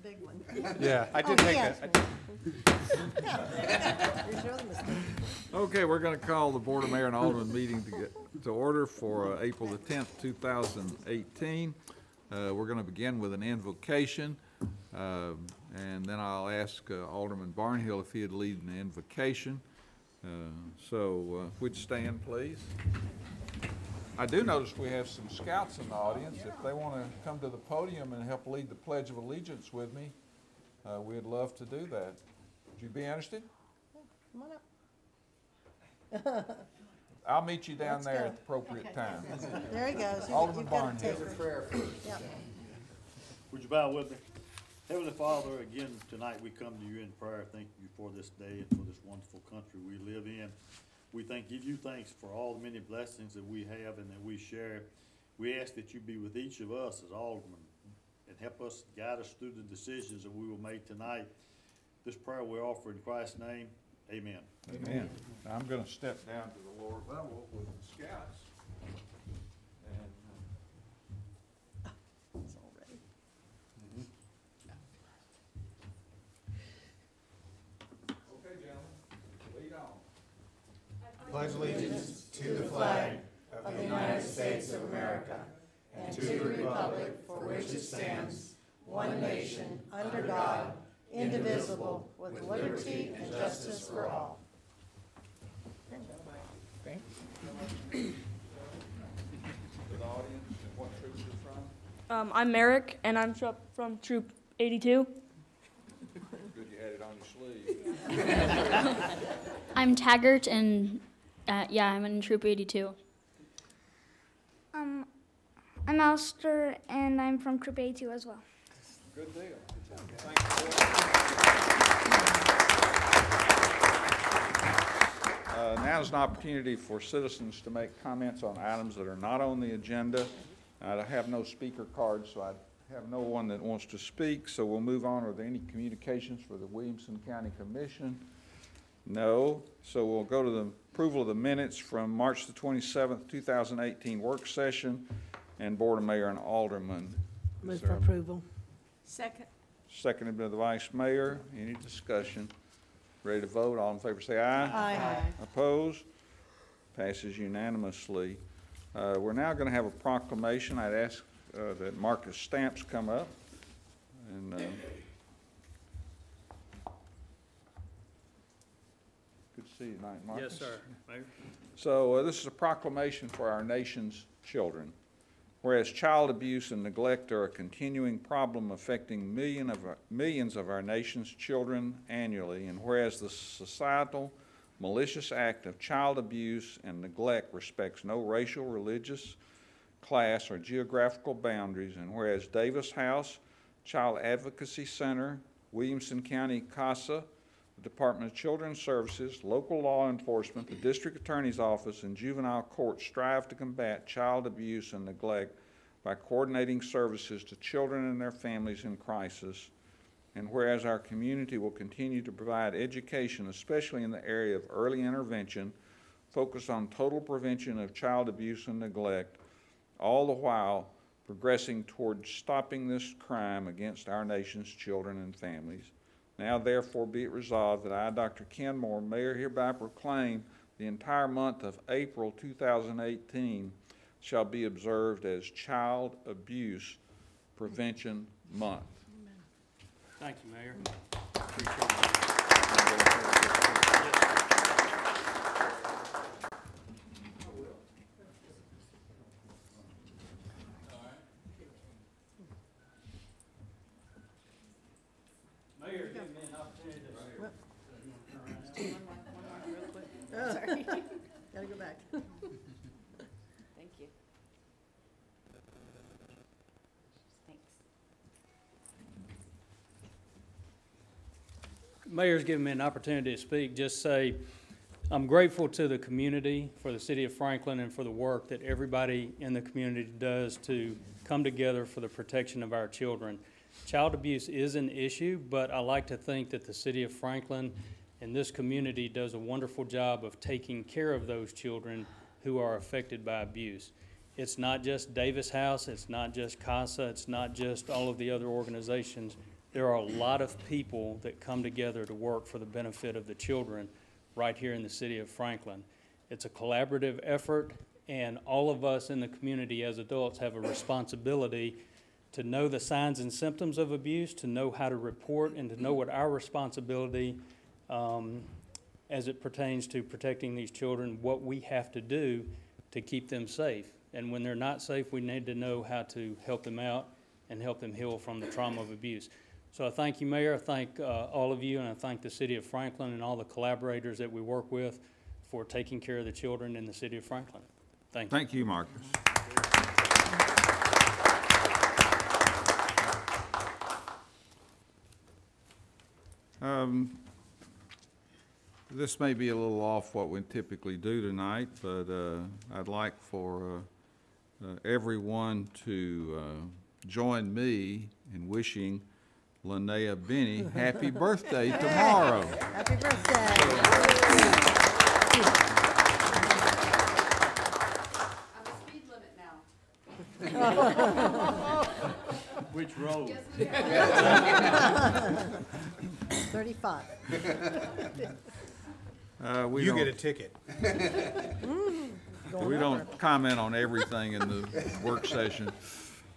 big one. Yeah, I did Oh, make yes. that. Here's your other mistake. Okay, we're going to call the Board of Mayor and Alderman meeting to order for April the 10th, 2018. We're going to begin with an invocation, and then I'll ask Alderman Barnhill if he'd lead an invocation. Would you stand, please? I do notice we have some scouts in the audience. If they want to come to the podium and help lead the Pledge of Allegiance with me, we'd love to do that. Would you be interested? Come on up. I'll meet you down Let's there go. at the appropriate time. There he goes. Alderman You've got to Barnhill. take her. Yep. Would you bow with me? Heavenly Father, again, tonight we come to you in prayer. Thank you for this day and for this wonderful country we live in. We give you thanks for all the many blessings that we have and that we share. We ask that you be with each of us as aldermen and help us guide us through the decisions that we will make tonight. This prayer we offer in Christ's name. Amen. Amen. Now, I'm going to step down to the lower level with the scouts. And, It's all ready. okay, gentlemen, lead on. Pledge allegiance to the flag of the United States of America and to the republic for which it stands, one nation, Under God, indivisible, with liberty and justice for all. To the audience, and what troops you're from? I'm Merrick, and I'm from Troop 82. Good you had it on your sleeve. I'm Taggart, and I'm in Troop 82. I'm Alistair, and I'm from Troop 82 as well. Good deal. Thank you. Now is an opportunity for citizens to make comments on items that are not on the agenda. I have no speaker cards, so I have no one that wants to speak, so we'll move on. Are there any communications for the Williamson County Commission? No. So we'll go to the approval of the minutes from March the 27th, 2018 work session and Board of Mayor and Alderman. Move for approval. Second. Seconded by the Vice Mayor. Any discussion? Ready to vote? All in favor say aye. Aye. Opposed? Passes unanimously. We're now going to have a proclamation. I'd ask that Marcus Stamps come up. And good to see you tonight, Marcus. Yes, sir. Mayor. So this is a proclamation for our nation's children. Whereas child abuse and neglect are a continuing problem affecting millions of our nation's children annually, and whereas the societal malicious act of child abuse and neglect respects no racial, religious, class, or geographical boundaries, and whereas Davis House, Child Advocacy Center, Williamson County CASA, the Department of Children's Services, local law enforcement, the District Attorney's Office, and juvenile courts strive to combat child abuse and neglect by coordinating services to children and their families in crisis. And whereas our community will continue to provide education, especially in the area of early intervention, focused on total prevention of child abuse and neglect, all the while progressing towards stopping this crime against our nation's children and families. Now therefore be it resolved that I, Dr. Ken Moore, Mayor, hereby proclaim the entire month of April 2018 shall be observed as Child Abuse Prevention Month. Thank you, Mayor. Appreciate it. Mayor, give me an opportunity Oh, sorry. Gotta go back. Thank you. Thanks. Mayor's given me an opportunity to speak. Just say, I'm grateful to the community, for the city of Franklin, and for the work that everybody in the community does to come together for the protection of our children. Child abuse is an issue, but I like to think that the city of Franklin and this community does a wonderful job of taking care of those children who are affected by abuse. It's not just Davis House, it's not just CASA, it's not just all of the other organizations. there are a lot of people that come together to work for the benefit of the children right here in the city of Franklin. It's a collaborative effort, and all of us in the community as adults have a responsibility to know the signs and symptoms of abuse, to know how to report, and to know what our responsibility as it pertains to protecting these children, what we have to do to keep them safe. And when they're not safe, we need to know how to help them out and help them heal from the trauma of abuse. So I thank you, Mayor. I thank all of you, and I thank the City of Franklin and all the collaborators that we work with for taking care of the children in the City of Franklin. Thank you. Thank you, Marcus. This may be a little off what we typically do tonight, but I'd like for everyone to join me in wishing Linnea Benny happy birthday tomorrow. Happy birthday. I'm a speed limit now. Which road? 35. We You don't- get a ticket. We don't comment on everything in the work session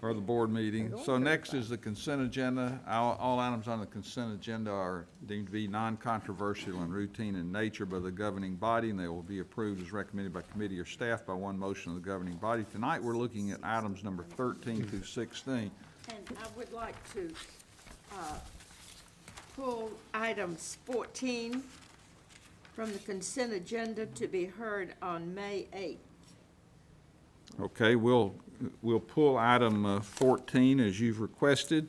or the board meeting. So next is the consent agenda. All items on the consent agenda are deemed to be non-controversial and routine in nature by the governing body, and they will be approved as recommended by committee or staff by one motion of the governing body. Tonight, we're looking at items number 13 through 16. And I would like to pull items 14 from the consent agenda to be heard on May 8th. Okay, we'll pull item 14 as you've requested.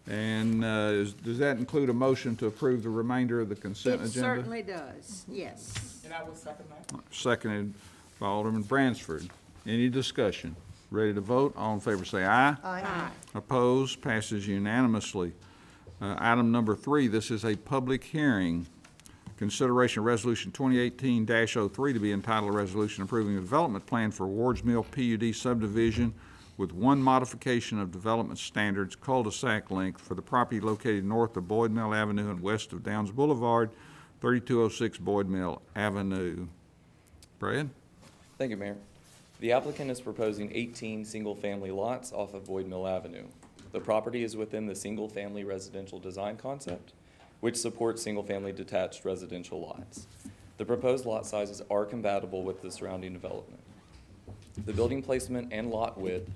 And does that include a motion to approve the remainder of the consent It agenda? certainly does, yes. And I will second that. Seconded by Alderman Bransford. Any discussion? Ready to vote? All in favor say aye. Aye. Opposed? Passes unanimously. Item number 3, this is a public hearing. Consideration of Resolution 2018-03 to be entitled a resolution approving a development plan for Wards Mill PUD subdivision with one modification of development standards cul-de-sac length for the property located north of Boyd Mill Avenue and west of Downs Boulevard, 3206 Boyd Mill Avenue. Brad? Thank you, Mayor. The applicant is proposing 18 single-family lots off of Boyd Mill Avenue. The property is within the single-family residential design concept, which supports single-family detached residential lots. The proposed lot sizes are compatible with the surrounding development. The building placement and lot width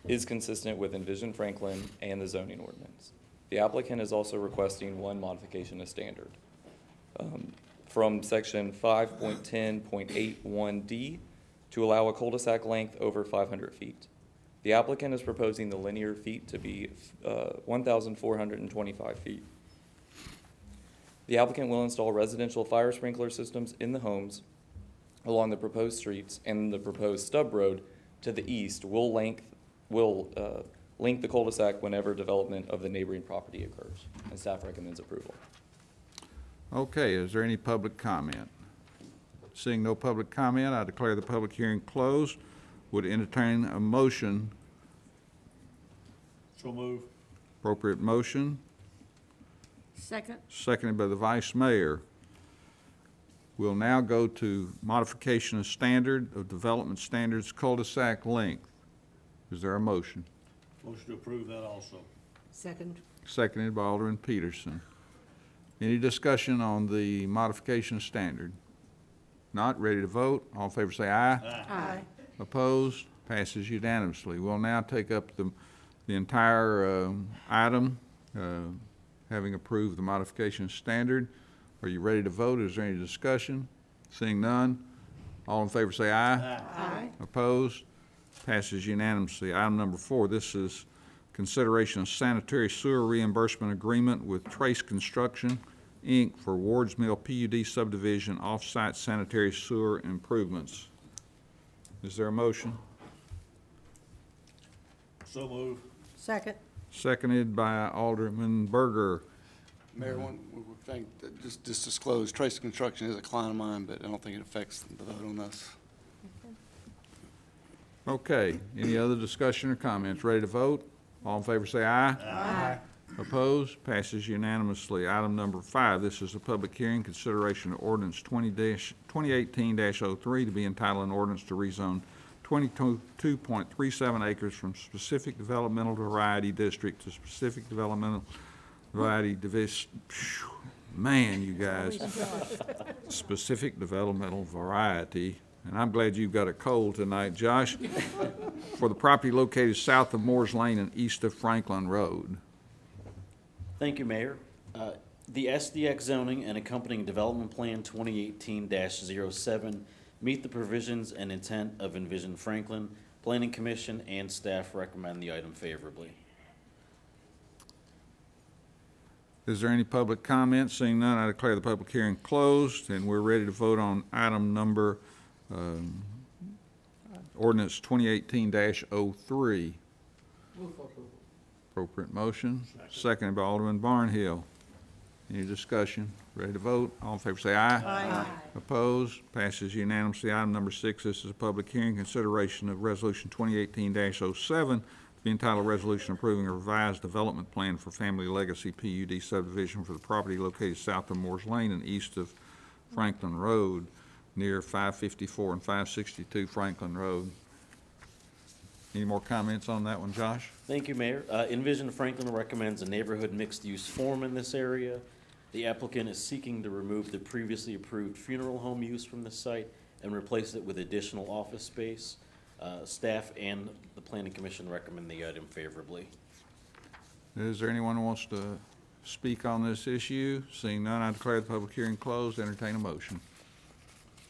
is consistent with Envision Franklin and the zoning ordinance. The applicant is also requesting one modification of standard. From section 5.10.81D to allow a cul-de-sac length over 500 feet. The applicant is proposing the linear feet to be 1,425 feet. The applicant will install residential fire sprinkler systems in the homes along the proposed streets, and the proposed stub road to the east will link the cul-de-sac whenever development of the neighboring property occurs, and staff recommends approval. Okay, is there any public comment? Seeing no public comment, I declare the public hearing closed. Would entertain a motion. So move. Appropriate motion, Second? seconded by the Vice Mayor. We'll now go to modification of standard of development standards cul-de-sac length. Is there a motion? Motion to approve that also. Second. Seconded by Alderman Peterson. Any discussion on the modification of standard? Not ready to vote? All in favor say aye. Aye. Opposed? Passes unanimously. We'll now take up the entire item, having approved the modification of standard. Are you ready to vote? Is there any discussion? Seeing none, all in favor say aye. Aye. Opposed? Passes unanimously. Item number 4, this is consideration of sanitary sewer reimbursement agreement with Trace Construction, Inc. for Wards Mill PUD subdivision off-site sanitary sewer improvements. Is there a motion? So move. Second. Seconded by Alderman Berger. Mayor, one thing, just disclose, Trace Construction is a client of mine, but I don't think it affects the vote on this. Okay, any other discussion or comments? Ready to vote? All in favor say aye. Aye. Opposed? Passes unanimously. Item number 5, this is a public hearing, consideration of ordinance 2018-03 to be entitled an ordinance to rezone 22.37 acres from specific developmental variety district to specific developmental variety man, you guys. Specific developmental variety. And I'm glad you've got a cold tonight, Josh. For the property located south of Moores Lane and east of Franklin Road. Thank you, Mayor. The SDX zoning and accompanying development plan 2018-07 meet the provisions and intent of Envision Franklin. Planning Commission and staff recommend the item favorably. Is there any public comment? Seeing none, I declare the public hearing closed, and we're ready to vote on item number ordinance 2018-03. Appropriate motion. Seconded by Alderman Barnhill. Any discussion? Ready to vote? All in favor say aye. Aye. Opposed? Passes unanimously. Item number 6, this is a public hearing, consideration of resolution 2018-07, to be entitled Resolution Approving a Revised Development Plan for Family Legacy PUD subdivision for the property located south of Moores Lane and east of Franklin Road, near 554 and 562 Franklin Road. Any more comments on that one, Josh? Thank you, Mayor. Envision Franklin recommends a neighborhood mixed-use form in this area. The applicant is seeking to remove the previously approved funeral home use from the site and replace it with additional office space. Staff and the Planning Commission recommend the item favorably. Is there anyone who wants to speak on this issue? Seeing none, I declare the public hearing closed. Entertain a motion.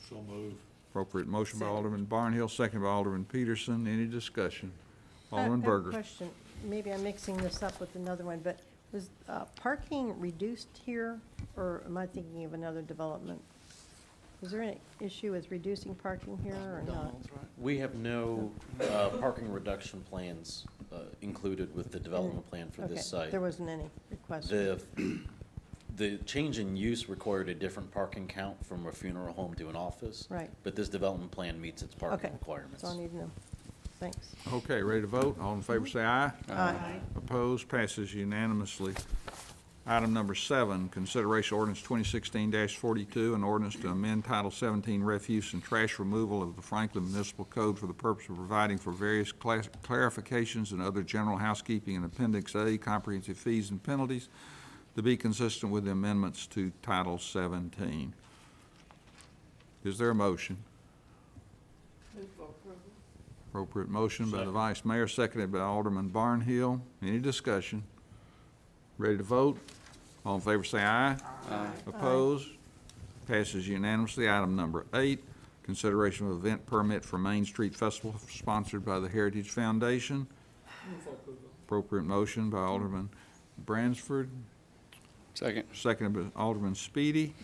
So moved. Appropriate motion by Alderman Barnhill, second by Alderman Peterson. Any discussion? Alderman I have a Berger. question. Maybe I'm mixing this up with another one, but was parking reduced here, or am I thinking of another development? Is there an issue with reducing parking here or not? We have no parking reduction plans included with the development plan for this Okay, site. there wasn't any request. The change in use required a different parking count from a funeral home to an office. Right. But this development plan meets its parking Okay, requirements. that's all I need to know. Thanks. Okay, ready to vote? All in favor say aye. Aye. Opposed? Passes unanimously. Item number 7, consideration ordinance 2016-42, an ordinance to amend Title 17 refuse and trash removal of the Franklin Municipal Code for the purpose of providing for various clarifications and other general housekeeping in Appendix A, comprehensive fees and penalties, to be consistent with the amendments to Title 17. Is there a motion? Appropriate motion by the Vice Mayor, seconded by Alderman Barnhill. Any discussion? Ready to vote? All in favor say aye. Aye. Opposed? Passes unanimously. Item number 8, consideration of event permit for Main Street Festival sponsored by the Heritage Foundation. Appropriate motion by Alderman Bransford. Second. Seconded by Alderman Speedy.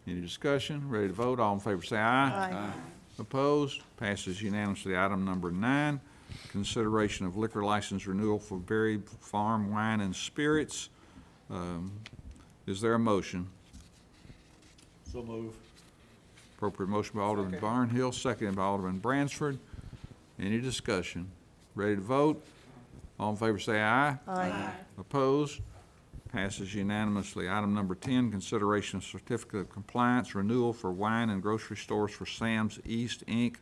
Any discussion? Ready to vote? All in favor say aye. Aye. Opposed? Passes unanimously. Item number 9, consideration of liquor license renewal for Berry Farm Wine and Spirits. Is there a motion? So moved. Appropriate motion by Alderman Barnhill, seconded by Alderman Bransford. Any discussion? Ready to vote? All in favor say aye. Aye. Opposed? Passes unanimously. Item number 10, consideration of certificate of compliance renewal for wine and grocery stores for Sam's East, Inc.,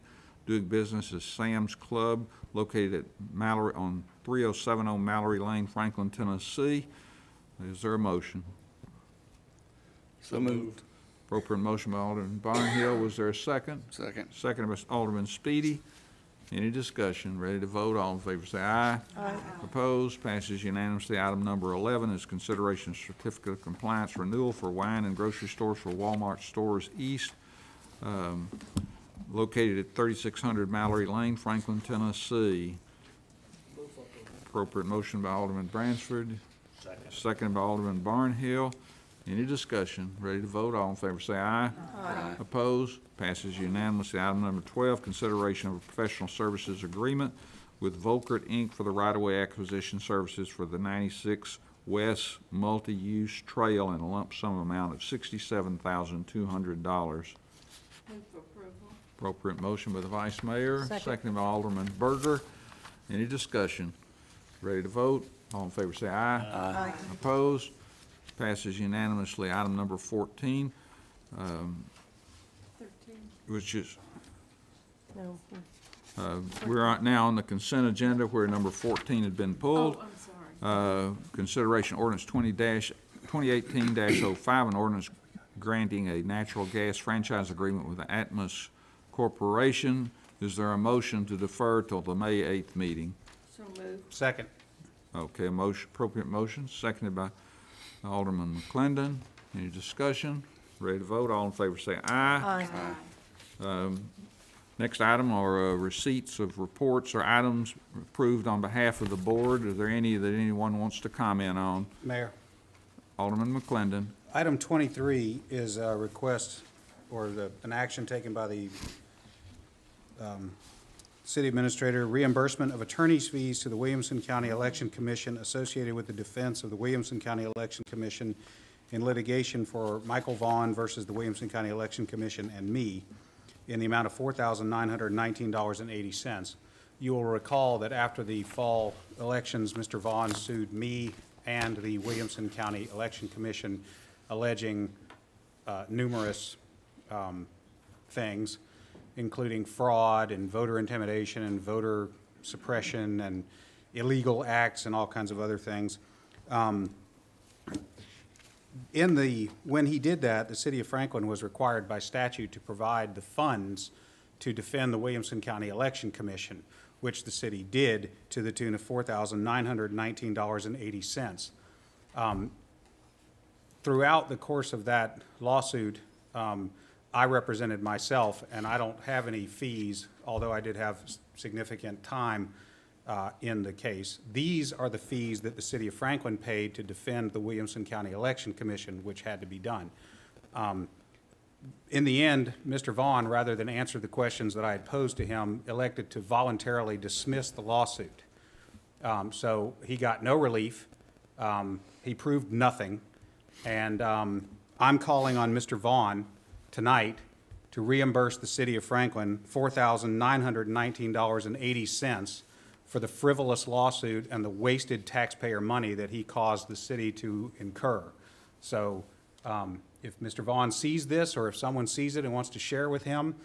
doing business as Sam's Club, located at Mallory, on 3070 Mallory Lane, Franklin, Tennessee. Is there a motion? So moved. Appropriate motion by Alderman Barnhill. Was there a second? Second. Second by Alderman Speedy. Any discussion? Ready to vote? All in favor say aye. Aye. Opposed? Passes unanimously. Item number 11 is consideration of certificate of compliance renewal for wine and grocery stores for Walmart Stores East, located at 3600 Mallory Lane, Franklin, Tennessee. Appropriate motion by Alderman Bransford. Second by Alderman Barnhill. Any discussion? Ready to vote? All in favor say aye. Aye. Opposed? Passes unanimously. Item number 12, consideration of a professional services agreement with Volkert, Inc. for the right-of-way acquisition services for the 96 West Multi-Use Trail in a lump sum amount of $67,200. Appropriate motion by the Vice Mayor. Second. Seconded by Alderman Berger. Any discussion? Ready to vote? All in favor say aye. Aye. Opposed? Passes unanimously. Item number 14, 13. which is, No, we're now on the consent agenda where number 14 had been pulled. Oh, I'm sorry. Consideration ordinance 2018-05, an ordinance granting a natural gas franchise agreement with the Atmos Corporation. Is there a motion to defer till the May 8th meeting? So moved. Second. Okay, a motion, appropriate motion, seconded by Alderman McClendon. Any discussion? Ready to vote? All in favor say aye. aye. Next item are receipts of reports or items approved on behalf of the board. Are there any that anyone wants to comment on? Mayor. Alderman McClendon. Item 23 is a request or an action taken by the city administrator, reimbursement of attorney's fees to the Williamson County Election Commission associated with the defense of the Williamson County Election Commission in litigation for Michael Vaughn versus the Williamson County Election Commission and me in the amount of $4,919.80. You will recall that after the fall elections, Mr. Vaughn sued me and the Williamson County Election Commission alleging numerous things, including fraud and voter intimidation and voter suppression and illegal acts and all kinds of other things. When he did that, the city of Franklin was required by statute to provide the funds to defend the Williamson County Election Commission, which the city did to the tune of $4,919.80. Throughout the course of that lawsuit, I represented myself, and I don't have any fees, although I did have significant time in the case. These are the fees that the city of Franklin paid to defend the Williamson County Election Commission, which had to be done. In the end, Mr. Vaughn, rather than answer the questions that I had posed to him, elected to voluntarily dismiss the lawsuit. So he got no relief. He proved nothing. And I'm calling on Mr. Vaughn tonight to reimburse the city of Franklin $4,919.80 for the frivolous lawsuit and the wasted taxpayer money that he caused the city to incur. So if Mr. Vaughn sees this, or if someone sees it and wants to share with him,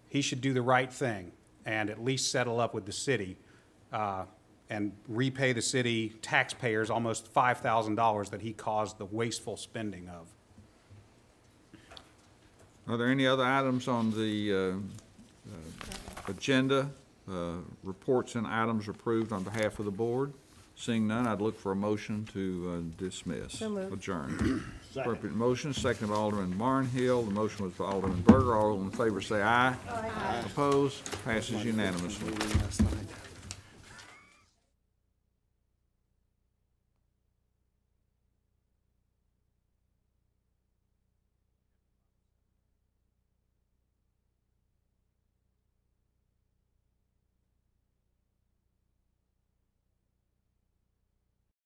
he should do the right thing and at least settle up with the city and repay the city taxpayers almost $5,000 that he caused the wasteful spending of. Are there any other items on the agenda? Reports and items approved on behalf of the board? Seeing none, I'd look for a motion to dismiss. So moved. Adjourn. Appropriate motion, second by Alderman Barnhill. The motion was by Alderman Berger. All in favor say aye. Aye. Opposed? Passes unanimously.